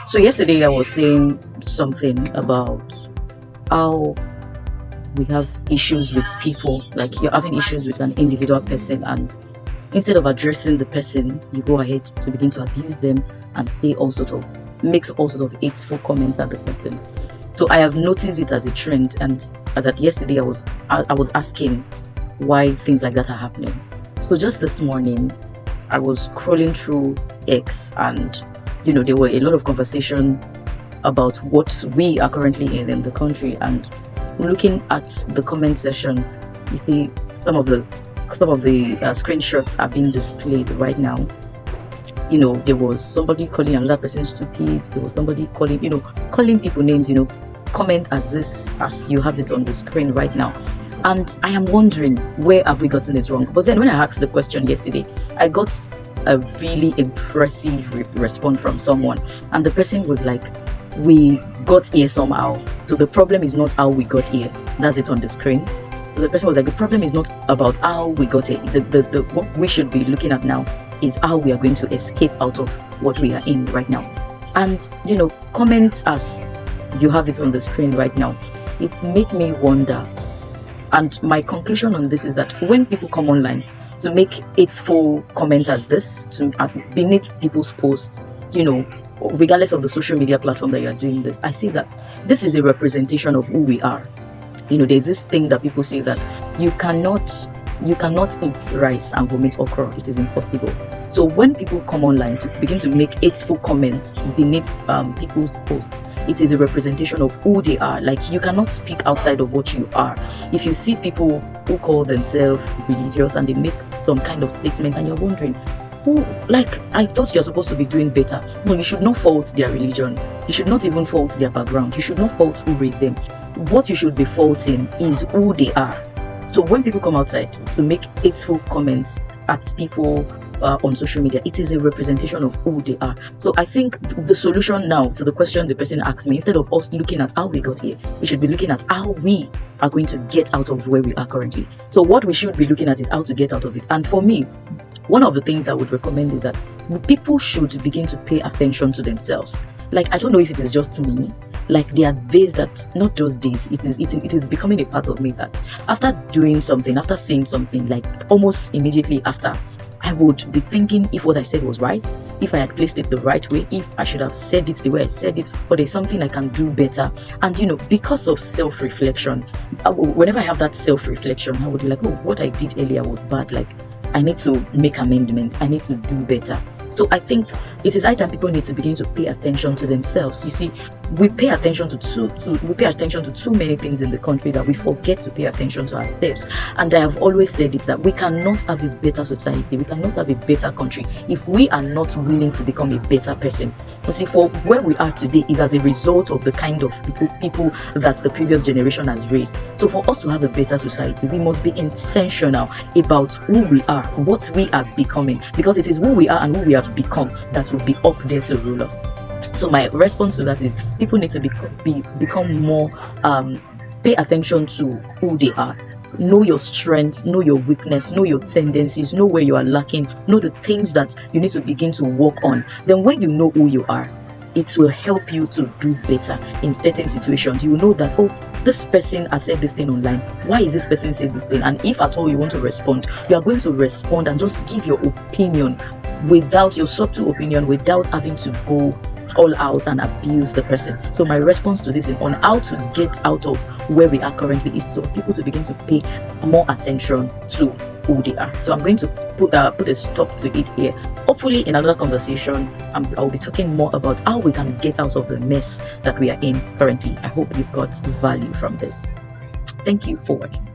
So yesterday I was saying something about how we have issues with people, like you're having issues with an individual person, and instead of addressing the person, you go ahead to begin to abuse them and say all sort of makes all sort of hateful comments at the person. So I have noticed it as a trend, and as at yesterday I was asking why things like that are happening. So just this morning I was scrolling through X, and there were a lot of conversations about what we are currently in the country, and looking at the comment section, you see some of the screenshots are being displayed right now. There was somebody calling another person stupid. There was somebody calling people names. Comment as you have it on the screen right now. And I am wondering, where have we gotten it wrong? But then when I asked the question yesterday, I got a really impressive response from someone, and the person was like, we got here somehow. So the problem is not how we got here. That's it on the screen. So the person was like, the problem is not about how we got here. What we should be looking at now is how we are going to escape out of what we are in right now. And comments as you have it on the screen right now, it made me wonder. And my conclusion on this is that when people come online to make hateful comments as this beneath people's posts, regardless of the social media platform that you are doing this, I see that this is a representation of who we are. There's this thing that people say that you cannot eat rice and vomit okra. It is impossible. So when people come online to begin to make hateful comments beneath people's posts, it is a representation of who they are. Like, you cannot speak outside of what you are. If you see people who call themselves religious and they make some kind of statement and you're wondering, I thought you're supposed to be doing better. No, you should not fault their religion. You should not even fault their background. You should not fault who raised them. What you should be faulting is who they are. So when people come outside to make hateful comments at people on social media, it is a representation of who they are. So I think the solution now to the question the person asked me, instead of us looking at how we got here, we should be looking at how we are going to get out of where we are currently. So what we should be looking at is how to get out of it. And for me, one of the things I would recommend is that people should begin to pay attention to themselves. Like, I don't know if it is just me. Like, there are days that, not just days, it is becoming a part of me that after doing something, after saying something, like almost immediately after, I would be thinking if what I said was right, if I had placed it the right way, if I should have said it the way I said it, or there's something I can do better. And because of self-reflection, whenever I have that self-reflection, I would be like, oh, what I did earlier was bad. Like, I need to make amendments. I need to do better. So I think it is high time people need to begin to pay attention to themselves. You see, we pay attention to too many things in the country that we forget to pay attention to ourselves. And I have always said it that we cannot have a better society, we cannot have a better country if we are not willing to become a better person. You see, for where we are today is as a result of the kind of people that the previous generation has raised. So for us to have a better society, we must be intentional about who we are, what we are becoming, because it is who we are and who we have become that will be up there to rule us. So my response to that is people need to become more pay attention to who they are. Know your strengths, know your weakness, know your tendencies, know where you are lacking, know the things that you need to begin to work on. Then when you know who you are, it will help you to do better in certain situations. You will know that, oh, this person has said this thing online. Why is this person saying this thing? And if at all you want to respond, you are going to respond and just give your opinion without your subtle opinion, without having to go all out and abuse the person. So my response to this is on how to get out of where we are currently is for people to begin to pay more attention to who they are. So I'm going to put a stop to it here. Hopefully in another conversation I'll be talking more about how we can get out of the mess that we are in currently. I hope you've got value from this. Thank you for watching.